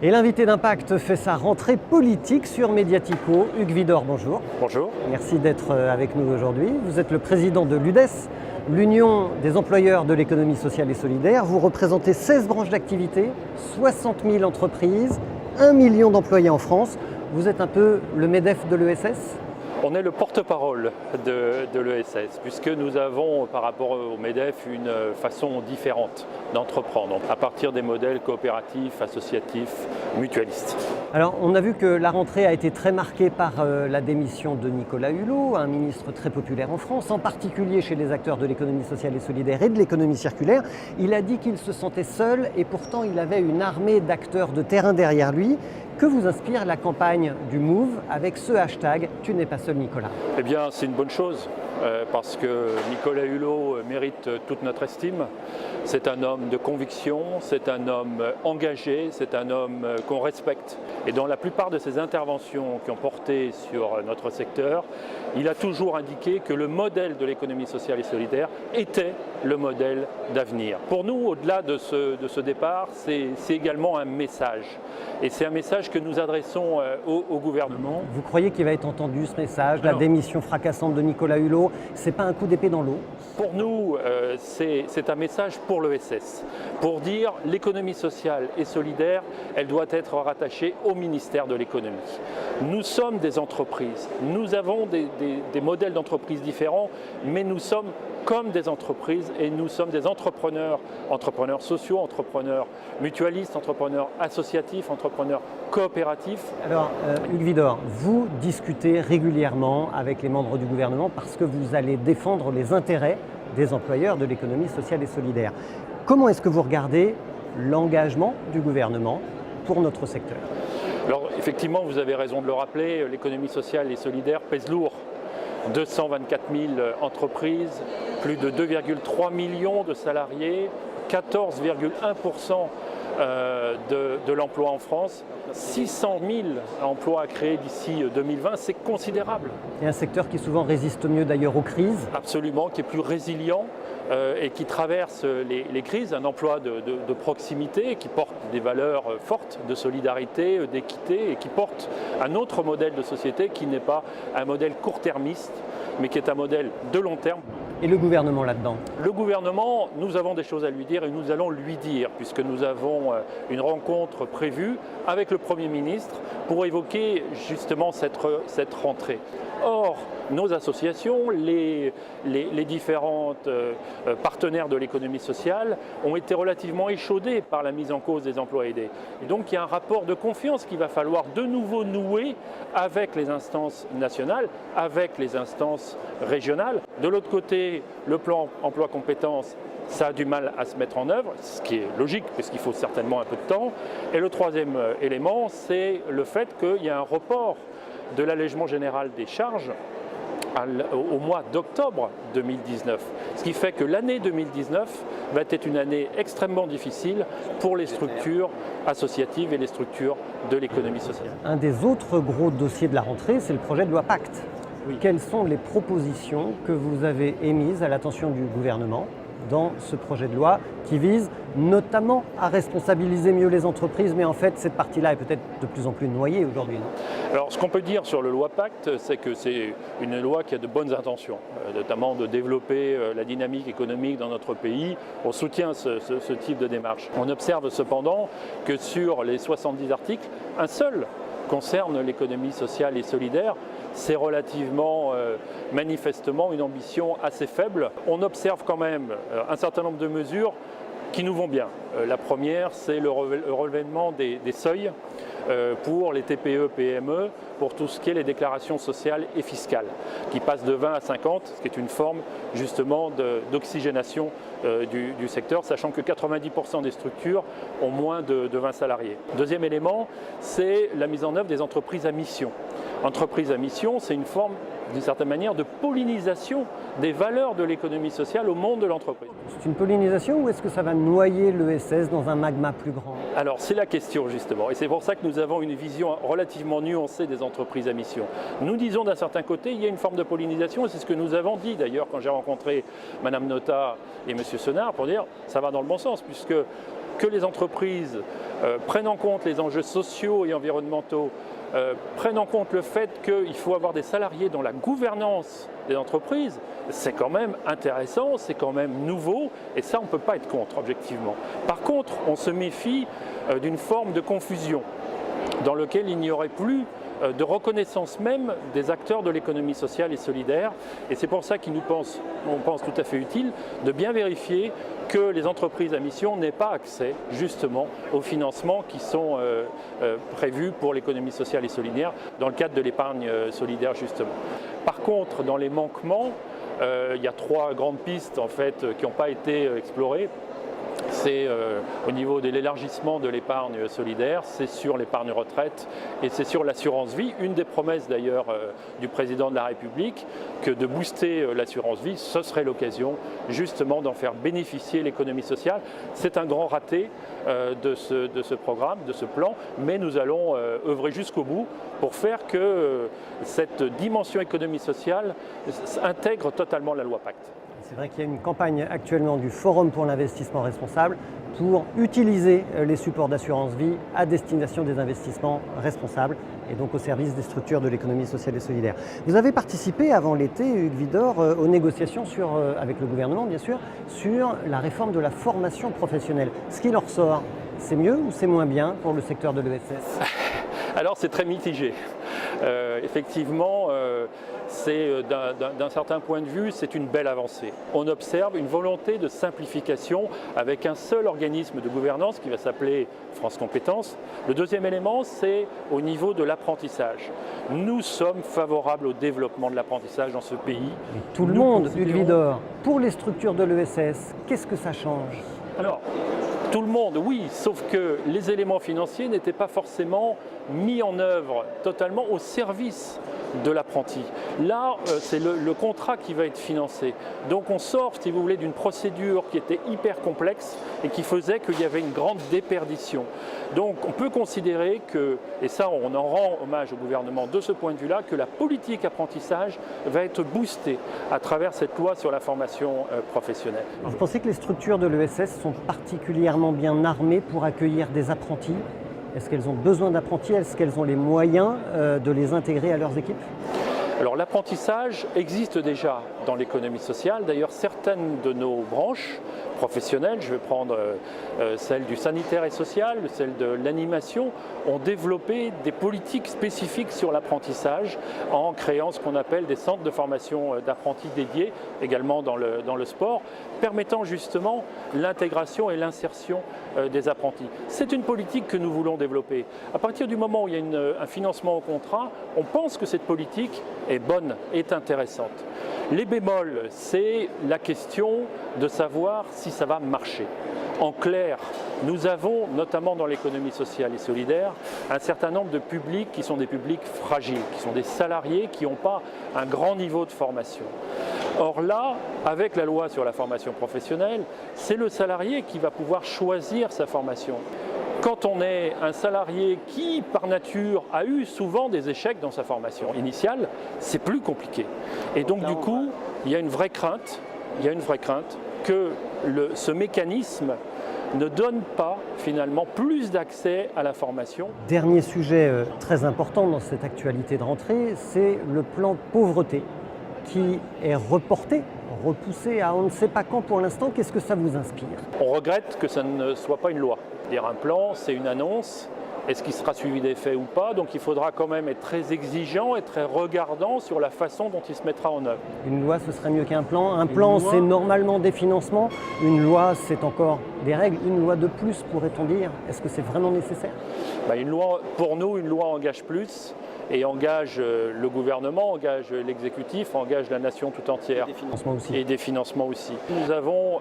Et l'invité d'Impact fait sa rentrée politique sur Mediatico. Hugues Widor, bonjour. Bonjour. Merci d'être avec nous aujourd'hui. Vous êtes le président de l'UDES, l'Union des employeurs de l'économie sociale et solidaire. Vous représentez 16 branches d'activité, 60 000 entreprises, 1 million d'employés en France. Vous êtes un peu le MEDEF de l'ESS ? On est le porte-parole de l'ESS, puisque nous avons, par rapport au MEDEF, une façon différente d'entreprendre, à partir des modèles coopératifs, associatifs, mutualistes. Alors, on a vu que la rentrée a été très marquée par la démission de Nicolas Hulot, un ministre très populaire en France, en particulier chez les acteurs de l'économie sociale et solidaire et de l'économie circulaire. Il a dit qu'il se sentait seul et pourtant il avait une armée d'acteurs de terrain derrière lui. Que vous inspire la campagne du Move avec ce hashtag « Tu n'es pas seul Nicolas » ? Eh bien, c'est une bonne chose, parce que Nicolas Hulot mérite toute notre estime. C'est un homme de conviction, c'est un homme engagé, c'est un homme qu'on respecte. Et dans la plupart de ses interventions qui ont porté sur notre secteur, il a toujours indiqué que le modèle de l'économie sociale et solidaire était le modèle d'avenir. Pour nous, au-delà de ce départ, c'est également un message. Et c'est un message que nous adressons au gouvernement. Vous croyez qu'il va être entendu ce message, la démission fracassante de Nicolas Hulot? C'est pas un coup d'épée dans l'eau? Pour nous, c'est un message pour l'ESS, pour dire l'économie sociale et solidaire, elle doit être rattachée au ministère de l'économie. Nous sommes des entreprises, nous avons des modèles d'entreprises différents, mais nous sommes comme des entreprises et nous sommes des entrepreneurs, entrepreneurs sociaux, entrepreneurs mutualistes, entrepreneurs associatifs, entrepreneurs coopératifs. Alors, Hugues Widor, vous discutez régulièrement avec les membres du gouvernement parce que vous allez défendre les intérêts des employeurs de l'économie sociale et solidaire. Comment est-ce que vous regardez l'engagement du gouvernement pour notre secteur ? Alors, effectivement, vous avez raison de le rappeler, l'économie sociale et solidaire pèse lourd. 224 000 entreprises, plus de 2,3 millions de salariés, 14,1% de l'emploi en France, 600 000 emplois à créer d'ici 2020, c'est considérable. Et un secteur qui souvent résiste mieux d'ailleurs aux crises. Absolument, qui est plus résilient et qui traverse les crises, un emploi de proximité qui porte des valeurs fortes de solidarité, d'équité et qui porte un autre modèle de société qui n'est pas un modèle court-termiste, mais qui est un modèle de long terme. Et le gouvernement là-dedans ? Le gouvernement, nous avons des choses à lui dire et nous allons lui dire, puisque nous avons une rencontre prévue avec le Premier ministre pour évoquer justement cette rentrée. Or, nos associations, les différents partenaires de l'économie sociale ont été relativement échaudés par la mise en cause des emplois aidés. Et donc il y a un rapport de confiance qu'il va falloir de nouveau nouer avec les instances nationales, avec les instances régionales. De l'autre côté, le plan emploi compétences, ça a du mal à se mettre en œuvre, ce qui est logique puisqu'il faut certainement un peu de temps. Et le troisième élément, c'est le fait qu'il y a un report de l'allègement général des charges au mois d'octobre 2019. Ce qui fait que l'année 2019 va être une année extrêmement difficile pour les structures associatives et les structures de l'économie sociale. Un des autres gros dossiers de la rentrée, c'est le projet de loi Pacte. Oui. Quelles sont les propositions que vous avez émises à l'attention du gouvernement dans ce projet de loi qui vise notamment à responsabiliser mieux les entreprises, mais en fait cette partie-là est peut-être de plus en plus noyée aujourd'hui, non ? Alors ce qu'on peut dire sur le loi Pacte, c'est que c'est une loi qui a de bonnes intentions, notamment de développer la dynamique économique dans notre pays. On soutient ce type de démarche. On observe cependant que sur les 70 articles, un seul concerne l'économie sociale et solidaire. C'est relativement, manifestement, une ambition assez faible. On observe quand même un certain nombre de mesures qui nous vont bien. La première, c'est le relèvement des seuils pour les TPE-PME, pour tout ce qui est les déclarations sociales et fiscales, qui passent de 20 à 50, ce qui est une forme justement d'oxygénation du secteur, sachant que 90% des structures ont moins de 20 salariés. Deuxième élément, c'est la mise en œuvre des entreprises à mission. Entreprise à mission, c'est une forme, d'une certaine manière, de pollinisation des valeurs de l'économie sociale au monde de l'entreprise. C'est une pollinisation ou est-ce que ça va noyer l'ESS dans un magma plus grand ? Alors, c'est la question justement, et c'est pour ça que nous avons une vision relativement nuancée des entreprises à mission. Nous disons d'un certain côté, il y a une forme de pollinisation, et c'est ce que nous avons dit d'ailleurs quand j'ai rencontré Mme Notat et M. Senard, pour dire ça va dans le bon sens, puisque que les entreprises prennent en compte les enjeux sociaux et environnementaux, prennent en compte le fait qu'il faut avoir des salariés dans la gouvernance des entreprises, c'est quand même intéressant, c'est quand même nouveau, et ça on ne peut pas être contre objectivement. Par contre, on se méfie d'une forme de confusion dans laquelle il n'y aurait plus de reconnaissance même des acteurs de l'économie sociale et solidaire. Et c'est pour ça qu'on pense tout à fait utile de bien vérifier que les entreprises à mission n'aient pas accès justement aux financements qui sont prévus pour l'économie sociale et solidaire dans le cadre de l'épargne solidaire justement. Par contre, dans les manquements, il y a 3 grandes pistes en fait qui n'ont pas été explorées. C'est au niveau de l'élargissement de l'épargne solidaire, c'est sur l'épargne retraite et c'est sur l'assurance vie. Une des promesses d'ailleurs du président de la République, que de booster l'assurance vie, ce serait l'occasion justement d'en faire bénéficier l'économie sociale. C'est un grand raté de ce programme, de ce plan, mais nous allons œuvrer jusqu'au bout pour faire que cette dimension économie sociale intègre totalement la loi Pacte. C'est vrai qu'il y a une campagne actuellement du Forum pour l'investissement responsable pour utiliser les supports d'assurance vie à destination des investissements responsables et donc au service des structures de l'économie sociale et solidaire. Vous avez participé avant l'été, Hugues Widor, aux négociations avec le gouvernement bien sûr, sur la réforme de la formation professionnelle. Ce qu'il en ressort, c'est mieux ou c'est moins bien pour le secteur de l'ESS ? Alors c'est très mitigé. Effectivement, d'un certain point de vue, c'est une belle avancée. On observe une volonté de simplification avec un seul organisme de gouvernance qui va s'appeler France Compétences. Le deuxième élément, c'est au niveau de l'apprentissage. Nous sommes favorables au développement de l'apprentissage dans ce pays. Et tout le monde, Hugues Widor, pour les structures de l'ESS, qu'est-ce que ça change ? Alors, tout le monde, oui, sauf que les éléments financiers n'étaient pas forcément mis en œuvre totalement au service de l'apprenti. Là, c'est le contrat qui va être financé. Donc on sort, si vous voulez, d'une procédure qui était hyper complexe et qui faisait qu'il y avait une grande déperdition. Donc on peut considérer que, et ça on en rend hommage au gouvernement de ce point de vue-là, que la politique apprentissage va être boostée à travers cette loi sur la formation professionnelle. Alors, vous pensez que les structures de l'ESS sont particulièrement bien armées pour accueillir des apprentis ? Est-ce qu'elles ont besoin d'apprentis ? Est-ce qu'elles ont les moyens de les intégrer à leurs équipes ? Alors l'apprentissage existe déjà dans l'économie sociale. D'ailleurs, certaines de nos branches professionnelles, je vais prendre celle du sanitaire et social, celle de l'animation, ont développé des politiques spécifiques sur l'apprentissage en créant ce qu'on appelle des centres de formation d'apprentis dédiés, également dans le sport, permettant justement l'intégration et l'insertion des apprentis. C'est une politique que nous voulons développer. À partir du moment où il y a un financement au contrat, on pense que cette politique est bonne, est intéressante. Les bémols, c'est la question de savoir si ça va marcher. En clair, nous avons, notamment dans l'économie sociale et solidaire, un certain nombre de publics qui sont des publics fragiles, qui sont des salariés qui n'ont pas un grand niveau de formation. Or là, avec la loi sur la formation professionnelle, c'est le salarié qui va pouvoir choisir sa formation. Quand on est un salarié qui, par nature, a eu souvent des échecs dans sa formation initiale, c'est plus compliqué. Et donc, du coup, il y a une vraie crainte que ce mécanisme ne donne pas, finalement, plus d'accès à la formation. Dernier sujet très important dans cette actualité de rentrée, c'est le plan pauvreté qui est repoussé à on ne sait pas quand pour l'instant. Qu'est-ce que ça vous inspire ? On regrette que ça ne soit pas une loi. Un plan, c'est une annonce. Est-ce qu'il sera suivi d'effet ou pas? Donc il faudra quand même être très exigeant et très regardant sur la façon dont il se mettra en œuvre. Une loi, ce serait mieux qu'un plan. Un plan, c'est normalement des financements. Une loi, c'est encore des règles. Une loi de plus, pourrait-on dire? Est-ce que c'est vraiment nécessaire? Une loi, pour nous, une loi engage plus et engage le gouvernement, engage l'exécutif, engage la nation tout entière. Et des financements aussi. Et des financements aussi. Nous avons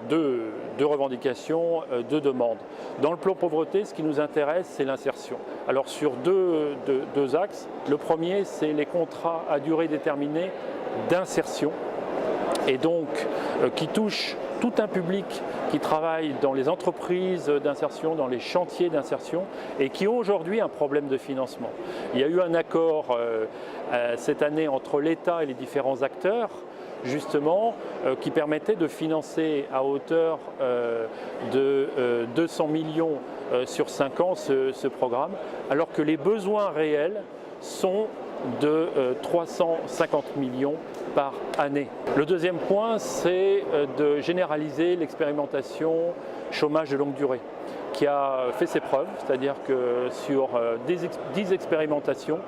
deux revendications, deux demandes. Dans le plan pauvreté, ce qui nous intéresse, c'est l'insertion. Alors sur deux axes. Le premier, c'est les contrats à durée déterminée d'insertion et donc qui touchent tout un public qui travaille dans les entreprises d'insertion, dans les chantiers d'insertion et qui ont aujourd'hui un problème de financement. Il y a eu un accord cette année entre l'État et les différents acteurs justement qui permettait de financer à hauteur de 200 millions sur 5 ans ce programme, alors que les besoins réels sont de 350 millions par année. Le deuxième point, c'est de généraliser l'expérimentation chômage de longue durée, qui a fait ses preuves, c'est-à-dire que sur 10 expérimentations,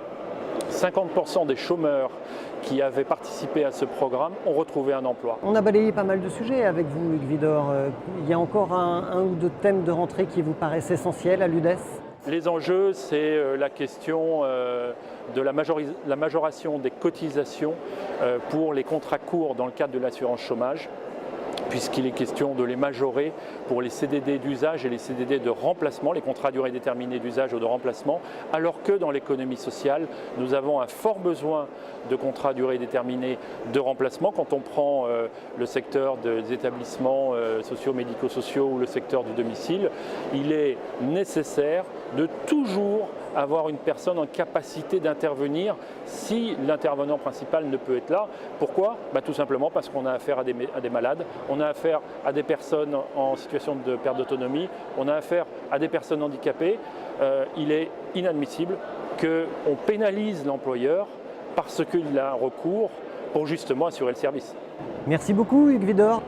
50% des chômeurs qui avaient participé à ce programme ont retrouvé un emploi. On a balayé pas mal de sujets avec vous, Hugues Widor. Il y a encore un ou deux thèmes de rentrée qui vous paraissent essentiels à l'UDES ? Les enjeux, c'est la question de la majoration des cotisations pour les contrats courts dans le cadre de l'assurance chômage, puisqu'il est question de les majorer pour les CDD d'usage et les CDD de remplacement, les contrats à durée déterminée d'usage ou de remplacement, alors que dans l'économie sociale, nous avons un fort besoin de contrats à durée déterminée de remplacement. Quand on prend le secteur des établissements socio-médico-sociaux ou le secteur du domicile, il est nécessaire de toujours avoir une personne en capacité d'intervenir si l'intervenant principal ne peut être là. Pourquoi ? Tout simplement parce qu'on a affaire à des malades, on a affaire à des personnes en situation de perte d'autonomie, on a affaire à des personnes handicapées. Il est inadmissible qu'on pénalise l'employeur parce qu'il a un recours pour justement assurer le service. Merci beaucoup, Hugues Widor.